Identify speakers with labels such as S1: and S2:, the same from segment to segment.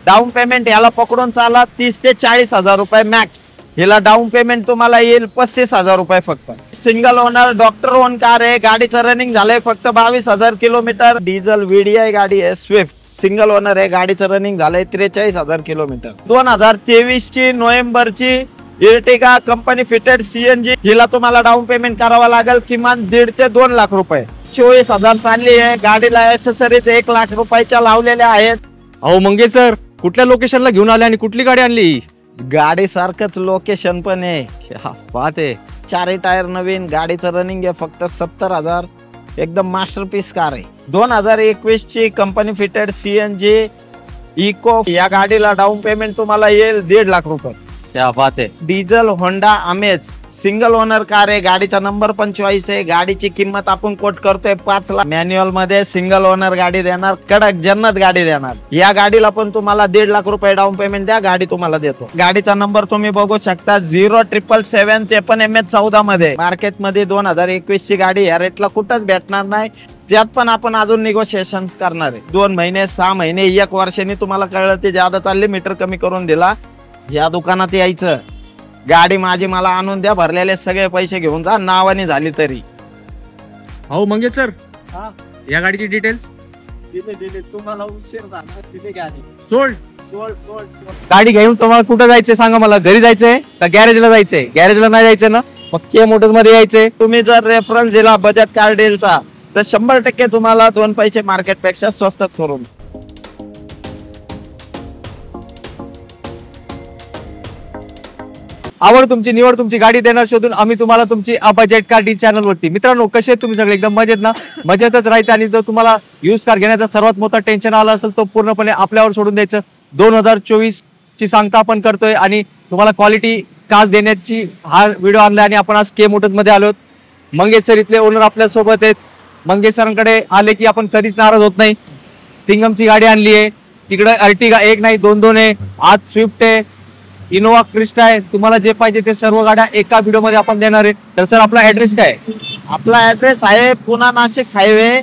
S1: Down payment याला पकडून चाला 30 ते 40 हजार रुपये मॅक्स। हिला डाऊन पेमेंट तुम्हाला येईल 35 हजार रुपये फक्त। Single owner doctor own car आहे, गाडीचं रनिंग झालंय फक्त 22,000 किलोमीटर। डिझेल VDI गाडी आहे, स्विफ्ट सिंगल ओनर आहे, गाडीचं रनिंग झालंय 43,000 किलोमीटर। 2023 ची नोव्हेंबरची इर्टिगा कंपनी फिटेड CNG, हिला तुम्हाला डाऊन पेमेंट करावं लागेल किमान 1.5 ते 2 लाख रुपये। 24,000 चालली आहे, गाडीला एक्सेसरीज 1 लाख रुपयाच्या लावलेल्या आहेत।
S2: अहो मंगेश सर, कुठल्या लोकेशनला घेऊन आले आणि कुठली गाडी आणली?
S1: गाडी सारखंच लोकेशन पण आहे, बात आहे। 4 टायर नवीन, गाडीचं रनिंग आहे फक्त 70,000, एकदम मास्टरपीस कार आहे। 2021 ची कंपनी फिटेड CNG इको, या गाडीला डाऊन पेमेंट तुम्हाला येईल 1.5 लाख रुपये।
S2: क्या बात आहे।
S1: डिझेल होंडा अमेज सिंगल ओनर कार आहे, गाडीचा नंबर 25 आहे, गाडीची किंमत आपण कोट करतोय 5 लाख। मॅन्युअल मध्ये सिंगल ओनर गाडी देणार, कडक जन्नत गाडी देणार। या गाडीला पण तुम्हाला 1.5 लाख रुपये डाऊन पेमेंट द्या, गाडी तुम्हाला देतो। गाडीचा नंबर तुम्ही बघू शकता 07777, ते पण MH14 मध्ये। मार्केटमध्ये 2021 ची गाडी या रेटला कुठंच भेटणार नाही, त्यात पण आपण अजून निगोशिएशन करणार आहे। 2 महिने 6 महिने 1 वर्षांनी तुम्हाला कळलं ते ज्यादा चालले, मीटर कमी करून दिला। या दुकानात यायचं, गाडी माझी मला आणून द्या, भरलेले सगळे पैसे घेऊन जा, नावाने झाली तरी।
S2: हो मंगेश सर, या गाडीची डिटेल्स
S1: दिले तुम्हाला उशीर झाला, दिली गाडी
S2: सोल्ड।
S1: सोल्ड
S2: गाडी घेऊन तुम्हाला कुठं जायचंय सांगा मला? घरी जायचंय का गॅरेजला जायचंय? गॅरेजला नाही जायचं ना, मग के मोटर्स मध्ये यायचंय।
S1: तुम्ही जर रेफरन्स दिला बजाज कार डीलचा तर 100% तुम्हाला 2 पैसे मार्केट पेक्षा स्वस्तात करून।
S2: आवड तुमची, निवड तुमची, गाडी देणार शोधून आम्ही तुम्हाला तुमची बजेट कार डील चॅनल वरती। मित्रांनो, कसे आहेत तुम्ही सगळे? एकदम मजेत ना? मजेतच राहायचं। आणि जर तुम्हाला यूज कार घेण्याचा सर्वात मोठा टेन्शन आला असेल तो पूर्णपणे आपल्यावर सोडून द्यायचं। 2024 ची सांगता आपण करतोय आणि तुम्हाला क्वालिटी कार देण्याची हा व्हिडिओ आणलाय। आणि आपण आज के मोटर्स मध्ये आलो। मंगेश सर इथले ओनर आपल्या सोबत आहेत। मंगेश सरांकडे आले की आपण कधीच नाराज होत नाही। सिंगमची गाडी आणली आहे, तिकडे अर्टिगा 1 नाही 2 आहे, आज स्विफ्ट आहे, इनोवा क्रिस्टा आहे। तुम्हाला जे पाहिजे ते सर्व गाड्या एका व्हिडिओ मध्ये आपण देणार आहे। तर सर आपला ऍड्रेस काय आहे?
S1: आपला ऍड्रेस आहे Pune Nashik highway,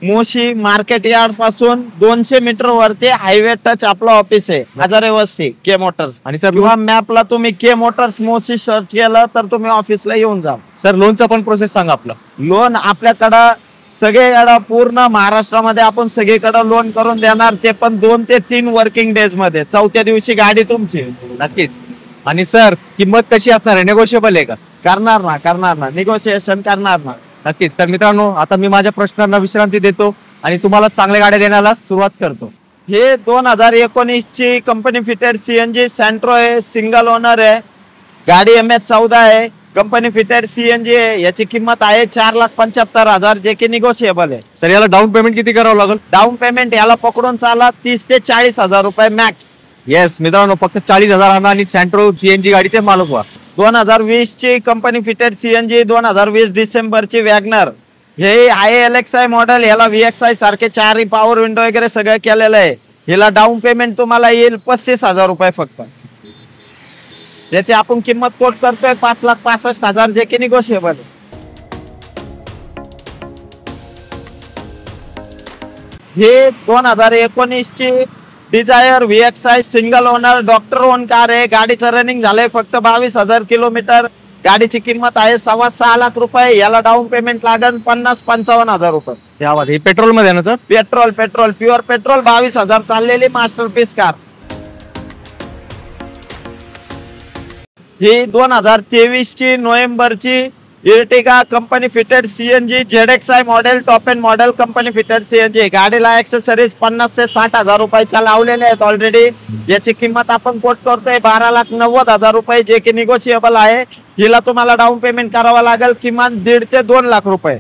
S1: Moshi market yard पासून 200 मीटर वरती हायवे टच आपलं ऑफिस आहे, हजारे वस्ती के मोटर्स।
S2: आणि सर
S1: किंवा मॅपला तुम्ही के मोटर्स मोशी सर्च केलं तर तुम्ही ऑफिसला येऊन जा।
S2: सर लोनचा पण प्रोसेस सांगा आपला।
S1: लोन आपल्याकडं सगळीकडे पूर्ण महाराष्ट्रामध्ये आपण सगळीकडे लोन करून देणार, ते पण 2 ते 3 वर्किंग डेज मध्ये। 4थ्या दिवशी गाडी तुमची।
S2: नक्कीच। आणि सर किंमत कशी असणार आहे? नेगोशिएबल आहे का?
S1: करणार ना निगोशिएशन करणार ना।
S2: नक्कीच। तर मित्रांनो, आता मी माझ्या प्रश्नांना विश्रांती देतो आणि तुम्हाला चांगल्या गाड्या देण्याला सुरुवात करतो।
S1: हे 2019 ची कंपनी फिटेड CNG सेंट्रो आहे, सिंगल ओनर आहे, गाडी MH14 आहे, कंपनी फिटेड CNG आहे। याची किंमत आहे 4,75,000, जे की निगोशिएबल आहे।
S2: सर याला डाऊन पेमेंट किती करावं लागेल?
S1: डाऊन पेमेंट याला पकडून चाला 30 ते 40 हजार रुपये मॅक्स।
S2: येस मित्रांनो, फक्त 40,000 आणि सेंट्रो CNG गाडीचे मालक व्हा।
S1: 2020 ची कंपनी फिटेड CNG, 2020 डिसेंबरची वॅगनर, हे आहे LXI मॉडेल। याला VXI सारखे 4 पॉवर विंडो वगैरे सगळं केलेलं आहे। हिला डाऊन पेमेंट तुम्हाला येईल 35,000 रुपये फक्त। याची आपण किंमत कोट करतोय 5,65,000, जे की निगोशिएबल। हे 2019 ची Dzire VXI single owner doctor own car आहे, गाडीचं रनिंग झालंय फक्त 22,000 किलोमीटर। गाडीची किंमत आहे 6.25 लाख रुपये। याला डाऊन पेमेंट लागेल 50-55,000 रुपये।
S2: यावर हे पेट्रोल मध्ये ना सर?
S1: पेट्रोल प्युअर पेट्रोल, 22,000 चाललेली मास्टरपीस कार। ही 2023 ची नोव्हेंबरची Ertiga company fitted CNG ZXI model, top end model company fitted CNG। गाडीला एक्सेसरीज 50,000 ते 60,000 रुपयाच्या लावलेल्या आहेत ऑलरेडी। याची किंमत आपण कोट करतोय 12,90,000 रुपये, जे की निगोशिएबल आहे। हिला तुम्हाला डाऊन पेमेंट करावं लागेल किमान 1.5 ते 2 लाख रुपये।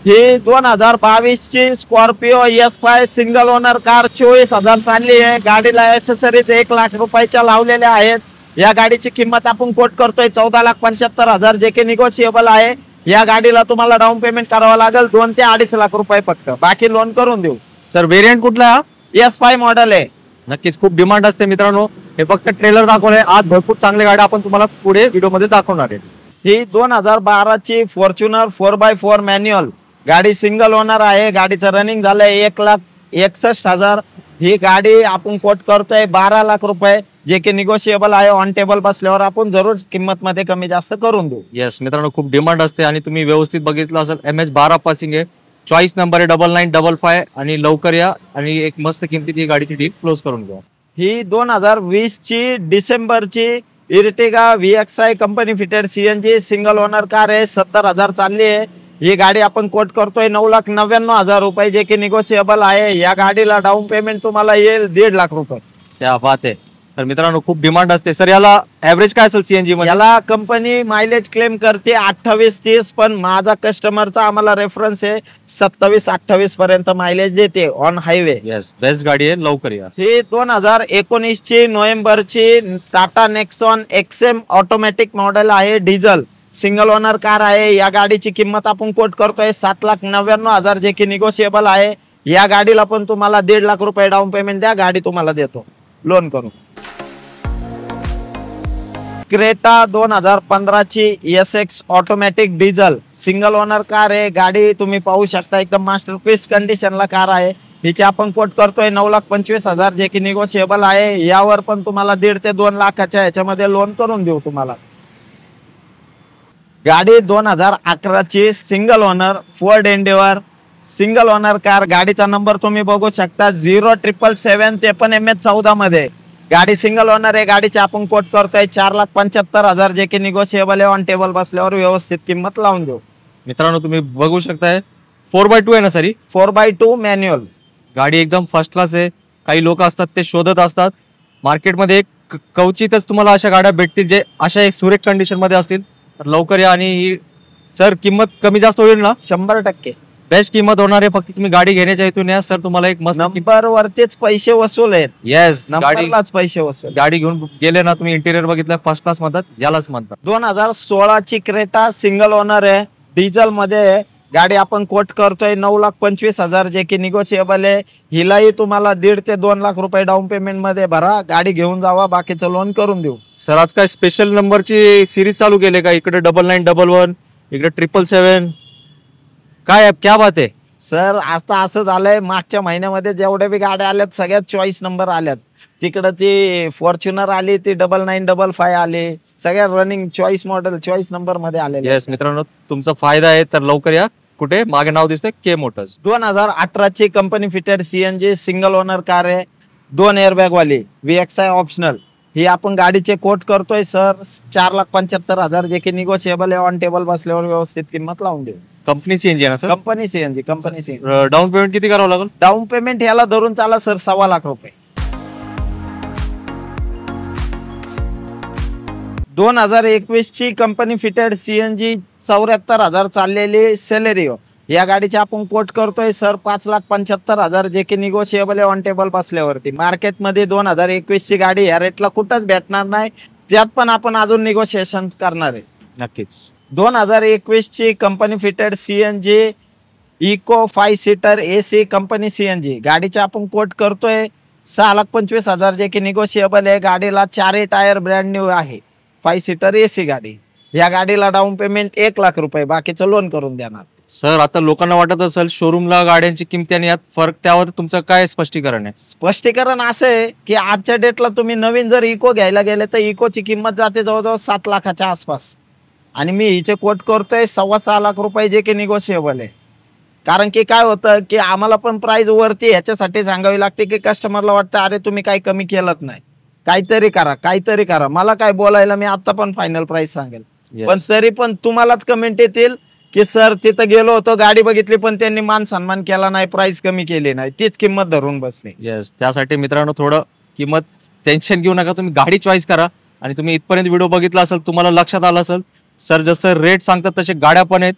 S1: ही 2022 ची Scorpio S5 single owner car, 24,000 चालली आहे, गाडीला एक्सेसरीज 1 लाख रुपयाच्या लावलेल्या आहेत। या गाडीची किंमत आपण कोट करतोय 14,75,000, जे की निगोशिएबल आहे। या गाडीला तुम्हाला डाऊन पेमेंट करावं लागेल 2 ते 2.5 लाख रुपये फक्त, बाकी लोन करून देऊ।
S2: सर व्हेरियंट कुठला?
S1: S5 मॉडेल आहे।
S2: नक्कीच खूप डिमांड असते मित्रांनो। हे फक्त ट्रेलर दाखवले, आज भरपूर चांगल्या गाड्या आपण तुम्हाला पुढे व्हिडिओ मध्ये दाखवणार आहे।
S1: ही 2012 ची फॉर्च्युनर 4x4 मॅन्युअल, गाडी सिंगल ओनर आहे, गाडीचं रनिंग झालंय 1 61,000 ही गाडी आपण कोट करतोय 12 लाख रुपये, जे की निगोशिएबल आहे. ऑन टेबल बसल्यावर आपण जरूर किंमत मध्ये कमी जास्त करून देऊ.
S2: येस मित्रांनो, खूप डिमांड असते आणि तुम्ही व्यवस्थित बघितलं असेल. MH12 पासिंग आहे, चॉईस नंबर आहे 9955 आणि लवकर या आणि एक मस्त किमतीत ही गाडीची डील क्लोज करून घ्या.
S1: ही 2020 ची डिसेंबरची Ertiga VXI company fitted CNG single owner car आहे. 70,000 चालली आहे. ही गाडी आपण कोट करतोय 9,99,000 रुपये, जे की निगोशिएबल आहे. या गाडीला डाऊन पेमेंट तुम्हाला येईल 1.5 लाख रुपये.
S2: त्या बात आहे. तर मित्रांनो, खूप डिमांड असते. सर याला ऍव्हरेज काय असेल CNG मध्ये?
S1: याला कंपनी मायलेज क्लेम करते 28-30, पण माझा कस्टमरचा आम्हाला रेफरन्स आहे 27-28 पर्यंत मायलेज देते ऑन हायवे.
S2: येस, बेस्ट गाडी आहे, लवकर या.
S1: ही 2019 ची नोव्हेंबरची Tata Nexon XM automatic model आहे, डिझेल सिंगल ओनर कार आहे. या गाडीची किंमत आपण कोट करतोय 7,99,000, जे की निगोशिएबल आहे. या गाडीला पण तुम्हाला 1.5 लाख रुपये डाऊन पेमेंट द्या, गाडी तुम्हाला देतो लोन करून. क्रेटा 2015 ची SX automatic diesel single owner car आहे. गाडी तुम्ही पाहू शकता, एकदम मास्टरपीस कंडिशनला कार आहे. हिची आपण कोट करतोय 9,25,000, जे की निगोशिएबल आहे. यावर पण तुम्हाला 1.5 ते 2 लाखाच्या ह्याच्यामध्ये लोन करून देऊ तुम्हाला. गाडी 2011 ची single owner Ford Endeavour single owner car. गाडीचा नंबर तुम्ही बघू शकता 0,777, ते पण MH14 मध्ये. गाडी सिंगल ओनर आहे. गाडीची आपण कोट करतोय 4,75,000, जे की निगोशिएबल आहे. ऑन टेबल बसल्यावर व्यवस्थित किंमत लावून देऊ.
S2: मित्रांनो, तुम्ही बघू शकताय 4x2 आहे ना सरी?
S1: 4x2 मॅन्युअल
S2: गाडी एकदम फर्स्ट क्लास आहे. काही लोक असतात ते शोधत असतात मार्केटमध्ये, एक कवचितच तुम्हाला अशा गाड्या भेटतील जे अशा एक सुरेख कंडिशन मध्ये असतील. तर लवकर या. आणि सर किंमत कमी जास्त होईल ना?
S1: 100%.
S2: बेस्ट किंमत होणार आहे. फक्त तुम्ही गाडी घेण्याच्या इथून या सर, तुम्हाला एक मस्त
S1: नंबर वरतीच पैसे वसूल आहेत.
S2: येस,
S1: नंबरलाच पैसे वसूल.
S2: गाडी घेऊन गेले ना तुम्ही, इंटिरियर बघितलं फर्स्ट क्लास म्हणतात, यालाच म्हणतात.
S1: 2016 ची क्रेटा सिंगल ओनर आहे, डिझेल मध्ये. गाडी आपण कोट करतोय 9,25,000, जे की निगोशिएबल आहे. हिलाही तुम्हाला 1.5 ते 2 लाख रुपये डाऊन पेमेंट मध्ये भरा, गाडी घेऊन जावा, बाकीचं लोन करून देऊ.
S2: सर आज काय स्पेशल नंबरची सिरीज चालू केले का? इकडे 9911, इकडे 777, काय क्या बात आहे
S1: सर? आता असं झालंय, मागच्या महिन्यामध्ये जेवढे बी गाड्या आल्यात सगळ्यात चॉईस नंबर आल्यात. तिकडे ती फॉर्च्युनर आली, ती 9955 आली, सगळ्या running choice model choice number मध्ये आले.
S2: येस मित्रांनो, तुमचा फायदा आहे, तर लवकर या. कुठे? मागे नाव दिसतंय K मोटर्स.
S1: 2018 ची company fitted CNG single owner car आहे, 2 एअरबॅग वाली, VXI ऑप्शनल. ही आपण गाडीचे कोट करतोय सर 4,75,000, जे की निगोशिएबल आहे. ऑन टेबल बसल्यावर व्यवस्थित किंमत लावून देऊ.
S2: कंपनी CNG आहे ना sir?
S1: Company CNG.
S2: Down payment किती करावं लागेल?
S1: डाऊन पेमेंट याला धरून चाला सर 1.25 लाख रुपये. 2021 ची कंपनी फिटेड CNG 74,000 चाललेली सेलेरिओ. या गाडीचे आपण कोट करतोय सर 5,75,000, जे की निगोशिएबल आहे. ऑन टेबल बसल्यावरती. मार्केटमध्ये 2021 ची गाडी या रेटला कुठंच भेटणार नाही, त्यात पण आपण अजून निगोशिएशन करणार आहे.
S2: नक्कीच.
S1: 2021 ची company fitted CNG Eeco 5 seater AC company CNG. गाडीचे आपण कोट करतोय 6,25,000, जे की निगोशिएबल आहे. गाडीला 4 टायर ब्रँड न्यू आहे, 5 सीटर AC गाडी. या गाडीला डाऊन पेमेंट 1 लाख रुपये, बाकीचं लोन करून देणार.
S2: सर आता लोकांना वाटत असेल शोरूमला गाड्यांची किमती आणि यात फरक, त्यावर तुमचं काय स्पष्टीकरण आहे?
S1: स्पष्टीकरण असं आहे की आजच्या डेटला तुम्ही नवीन जर इको घ्यायला गेले तर इकोची किंमत जाते जवळजवळ 7 लाखाच्या आसपास, आणि मी हिचे कोट करतोय 6.25 लाख रुपये, जे की निगोशिएबल आहे. कारण की काय होतं की आम्हाला पण प्राइस वरती ह्याच्यासाठी सांगावी लागते की कस्टमरला वाटतं अरे तुम्ही काही कमी केलं नाही, काहीतरी करा. मला काय बोलायला, मी आता पण फायनल प्राइस सांगेल. पण तरी पण तुम्हालाच कमेंट येतील की सर तिथं गेलो होतो, गाडी बघितली पण त्यांनी मान सन्मान केला नाही, प्राइस कमी केली नाही, तीच किंमत धरून बसली.
S2: येस, त्यासाठी मित्रांनो थोडं किंमत टेन्शन घेऊ नका, तुम्ही गाडी चॉईस करा. आणि तुम्ही इथपर्यंत व्हिडिओ बघितला असेल, तुम्हाला लक्षात आलं असेल सर जसं रेट सांगतात तसे गाड्या पण आहेत.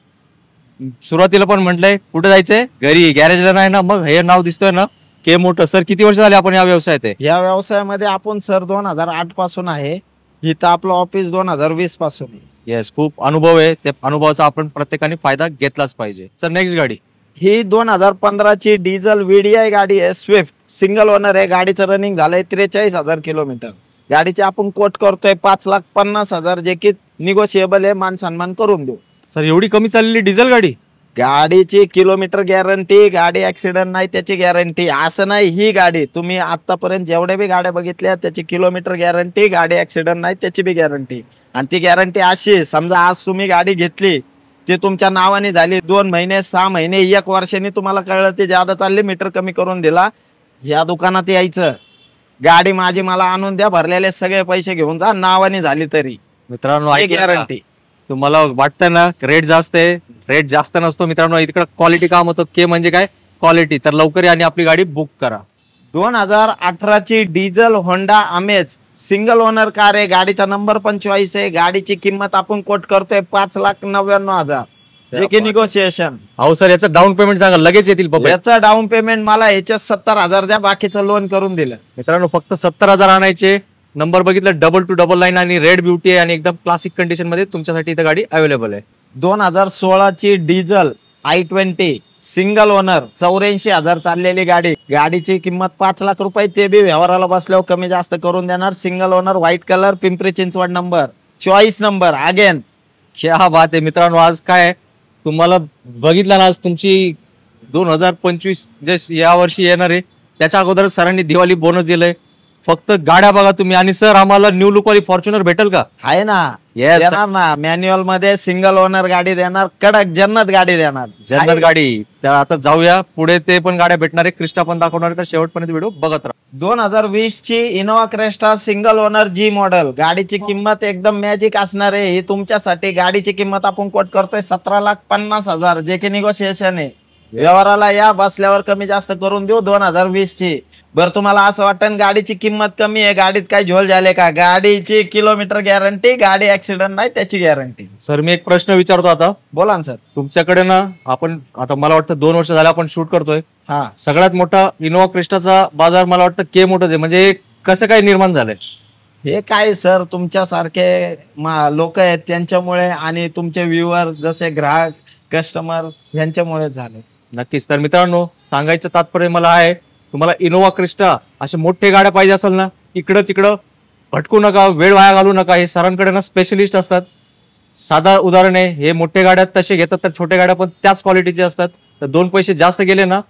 S2: सुरुवातीला पण म्हटलंय कुठे जायचंय, घरी, गॅरेजला नाही ना. मग हे नाव दिसतोय ना K मोटर्स. सर किती वर्ष झाले आपण या व्यवसायात आहे?
S1: या व्यवसायामध्ये आपण सर 2008 पासून आहे. इथं आपलं ऑफिस 2020 पासून आहे.
S2: येस, खूप अनुभव आहे. त्या अनुभवाचा आपण प्रत्येकाने फायदा घेतलाच पाहिजे. सर नेक्स्ट गाडी
S1: ही 2015 ची डिझेल VDI गाडी आहे, स्विफ्ट सिंगल ओनर आहे. गाडीचं रनिंग झालंय 43,000 किलोमीटर. गाडीचे आपण कोट करतोय 5,50,000, जे की निगोशिएबल आहे, मान सन्मान करून देऊ.
S2: सर एवढी कमी चाललेली डिझेल गाडी?
S1: गाडीची किलोमीटर गॅरंटी, गाडी ऍक्सिडेंट नाही त्याची गॅरंटी. असं नाही, ही गाडी तुम्ही आतापर्यंत जेवढ्या बी गाड्या बघितल्या त्याची किलोमीटर गॅरंटी, गाडी ऍक्सिडेंट नाही त्याची बी गॅरंटी. आणि ती गॅरंटी अशी, समजा आज तुम्ही गाडी घेतली, ती तुमच्या नावाने झाली, 2 महिने 6 महिने 1 वर्षाने तुम्हाला कळलं ती ज्यादा चालली, मीटर कमी करून दिला, या दुकानात यायचं, गाडी माझी मला आणून द्या, भरलेले सगळे पैसे घेऊन जा, नावाने झाली तरी.
S2: मित्रांनो
S1: गॅरंटी.
S2: तुम्हाला वाटतं ना रेट जास्त आहे, रेट जास्त नसतो मित्रांनो. इकडे क्वालिटी काम होतं. के म्हणजे काय? क्वालिटी. तर लवकर या आणि आपली गाडी बुक करा.
S1: 2018 ची डिझेल होंडा अमेज सिंगल ओनर कार आहे. गाडीचा नंबर 25 आहे. गाडीची किंमत आपण कोट करतोय 5,99,000. जे की निगोशिएशन.
S2: अहो सर, याचं डाऊन पेमेंट सांगा, लगेच येतील बाबा.
S1: याचं डाऊन पेमेंट मला ह्याच्यात 70,000 द्या, बाकीचं लोन करून दिलं.
S2: मित्रांनो फक्त 70,000 आणायचे. नंबर बघितलं 2299 आणि रेड ब्युटी आहे आणि एकदम क्लासिक कंडिशन मध्ये तुमच्यासाठी इथं गाडी अवेलेबल आहे.
S1: 2016 ची डिझेल i20 सिंगल ओनर 84,000 चाललेली गाडी. गाडीची किंमत 5 लाख रुपये. ते बी व्यवहाराला बसल्यावर कमी जास्त करून देणार. Single owner, white colour, Pimpri Chinchwad number, choice number. Again
S2: क्या बात आहे मित्रांनो. आज काय तुम्हाला बघितलं ना, आज तुमची 2025 जे या वर्षी येणार आहे त्याच्या अगोदर सरांनी दिवाळी बोनस दिलंय. फक्त गाड्या बघा तुम्ही. आणि सर आम्हाला न्यू लुक वाली फॉर्च्युनर भेटेल का?
S1: आहे ना, देणार ना. मॅन्युअल मध्ये सिंगल ओनर गाडी देणार, कडक जन्नत गाडी देणार.
S2: जन्नत गाडी. तर आता जाऊया पुढे, ते पण गाड्या भेटणार आहे, क्रिस्टा पण दाखवणार आहे. तर शेवटपर्यंत व्हिडिओ बघत राहा.
S1: 2020 ची इनोवा क्रेस्टा सिंगल ओनर जी मॉडेल. गाडीची किंमत एकदम मॅजिक असणार आहे ही तुमच्यासाठी. गाडीची किंमत आपण कोट करतोय 17,50,000, जे की निगोशिएशन आहे. व्यवहाराला या, बसल्यावर कमी जास्त करून देऊ. 2020 ची. बरं, तुम्हाला असं वाटतं गाडीची किंमत कमी आहे, गाडीत काय झोल झाले का? गाडीची किलोमीटर गॅरंटी, गाडी ऍक्सिडेंट नाही त्याची गॅरंटी.
S2: सर मी एक प्रश्न विचारतो आता.
S1: बोला ना सर.
S2: तुमच्याकडे ना, आपण आता मला वाटतं 2 वर्ष झाले आपण शूट करतोय.
S1: हा,
S2: सगळ्यात मोठा इनोवा क्रिस्टाचा बाजार मला वाटतं के मोटर्स आहे. म्हणजे कसं काय निर्माण झालंय?
S1: हे काय सर, तुमच्यासारखे लोक आहेत त्यांच्यामुळे आणि तुमचे व्ह्युअर जसे ग्राहक कस्टमर यांच्यामुळे झाले.
S2: नक्कीच. तर मित्रांनो सांगायचं तात्पर्य मला आहे, तुम्हाला इनोवा क्रिस्टा अशा मोठे गाड्या पाहिजे असेल ना, इकडं तिकडं भटकू नका, वेळ वाया घालू नका. हे सरांकडे ना स्पेशलिस्ट असतात. साधा उदाहरण आहे, हे मोठे गाड्या तसे घेतात तर छोट्या गाड्या पण त्याच क्वालिटीचे असतात. तर 2 पैसे जास्त गेले ना,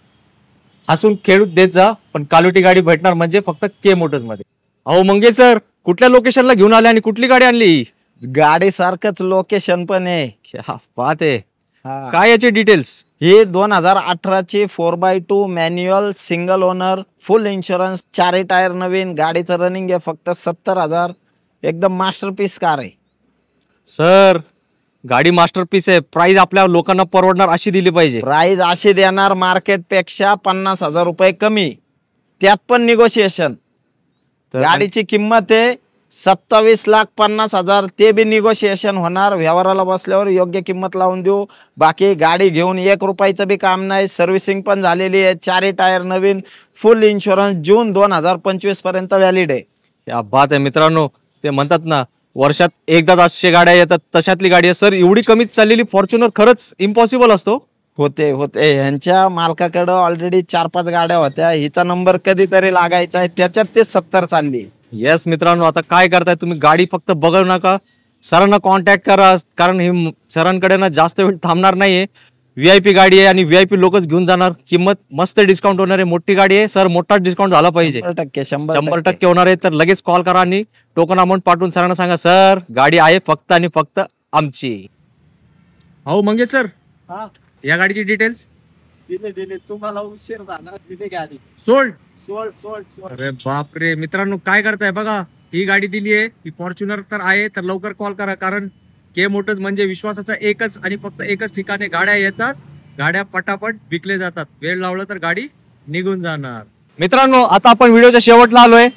S2: हसून खेळून देत जा, पण क्वालिटी गाडी भेटणार म्हणजे फक्त के मोटर्स मध्ये. अहो मंगेश सर, कुठल्या लोकेशनला घेऊन आले आणि कुठली गाडी आणली?
S1: गाडी सारखंच लोकेशन पण आहे.
S2: क्या बात आहे.
S1: हा.
S2: काय याचे डिटेल्स?
S1: ही 2018 ची 4x2 manual single owner, full insurance, 4 tyre नवीन. गाडीचं रनिंग आहे फक्त 70,000. एकदम मास्टरपीस कार आहे
S2: सर. गाडी मास्टरपीस आहे. प्राइस आपल्या लोकांना परवडणार अशी दिली पाहिजे.
S1: प्राइस अशी देणार मार्केट पेक्षा 50,000 रुपये कमी, त्यात पण निगोशिएशन. गाडीची किंमत आहे 27,50,000. ते बी निगोशिएशन होणार. व्यवहाराला बसल्यावर योग्य किंमत लावून देऊ. बाकी गाडी घेऊन 1 रुपयाचं बी काम नाही. सर्व्हिसिंग पण झालेली आहे. 4 टायर नवीन, फुल इन्शुरन्स. जून 2025 पर्यंत व्हॅलिड आहे.
S2: या बात आहे मित्रांनो. ते म्हणतात ना, वर्षात एकदा 500 गाड्या येतात, तशातली गाडी आहे. सर एवढी कमीत चाललेली फॉर्च्युनर खरंच इम्पॉसिबल असतो.
S1: होते ह्यांच्या मालकाकडे ऑलरेडी 4-5 गाड्या होत्या. हिचा नंबर कधीतरी लागायचा आहे, त्याच्यात ते 70 चालली.
S2: येस मित्रांनो, आता काय करताय तुम्ही? गाडी फक्त बघू नका, सरांना कॉन्टॅक्ट करा. कारण हे सरांकडे ना जास्त वेळ थांबणार नाहीये. VIP गाडी आहे आणि VIP लोकच घेऊन जाणार. किंमत मस्त डिस्काउंट होणार आहे. मोठी गाडी आहे सर, मोठा डिस्काउंट झाला पाहिजे. 100% होणार आहे. तर लगेच कॉल करा आणि टोकन अमाऊंट पाठवून सरांना सांगा, सर गाडी आहे फक्त आणि फक्त आमची. हो मंगेश सर, या गाडीची डिटेल्स
S1: दिले तुम्हाला उशीर झाला. दिली गाडी
S2: सोल्ड.
S1: सोल्ड.
S2: अरे बापरे मित्रांनो, काय करताय बघा. ही गाडी दिली आहे, ही फॉर्च्युनर तर आहे. तर लवकर कॉल करा, कारण के मोटर्स म्हणजे विश्वासाचा एकच आणि फक्त एकच ठिकाणी गाड्या येतात, गाड्या पटापट विकले जातात. वेळ लावला तर गाडी निघून जाणार. मित्रांनो आता आपण व्हिडिओच्या शेवटला आलोय.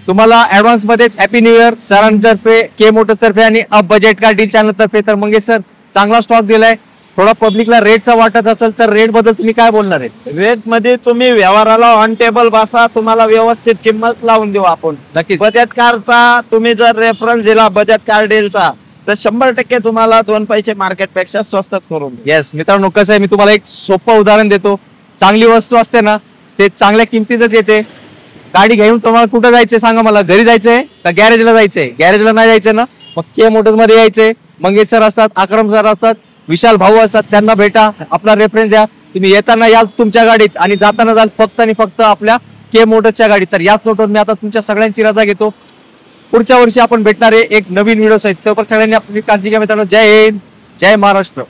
S2: तुम्हाला ऍडव्हान्स मध्येच हॅपी न्यू इयर सरांतर्फे, के मोटर्स तर्फे आणि up budget car deal channel तर्फे. तर मंगेश सर, चांगला स्टॉक दिलाय. थोडा पब्लिकला रेटचा वाटत असेल तर रेट बद्दल तुम्ही काय बोलणार आहे?
S1: रेट मध्ये तुम्ही व्यवहाराला ऑन टेबल बसा, तुम्हाला व्यवस्थित किंमत लावून देऊ आपण.
S2: नक्कीच.
S1: बजेट कारचा तुम्ही जर रेफरन्स दिला बजेट कार डीलचा, तर 100% तुम्हाला 2 पैसे मार्केट पेक्षा स्वस्तच करून.
S2: येस मित्रांनो, कसं आहे, मी तुम्हाला एक सोपं उदाहरण देतो. चांगली वस्तू असते ना, ते चांगल्या किमतीतच येते. गाडी घेऊन तुम्हाला कुठं जायचंय सांगा मला? घरी जायचंय का गॅरेजला जायचंय? गॅरेजला नाही जायचंय ना, मग के मोटर्स मध्ये यायचंय. मंगेश सर असतात, अक्रम सर असतात, विशाल भाऊ असतात त्यांना भेटा, आपला रेफरन्स द्या. तुम्ही येताना याल तुमच्या गाडीत आणि जाताना जाल फक्त आणि फक्त आपल्या के मोटर्सच्या गाडीत. तर याच नोटवर मी आता तुमच्या सगळ्यांची रजा घेतो. पुढच्या वर्षी आपण भेटणार आहे एक नवीन व्हिडिओ सहित. तोपर्यंत सगळ्यांनी आपली काळजी घ्या मित्रांनो. जय हिंद, जय महाराष्ट्र.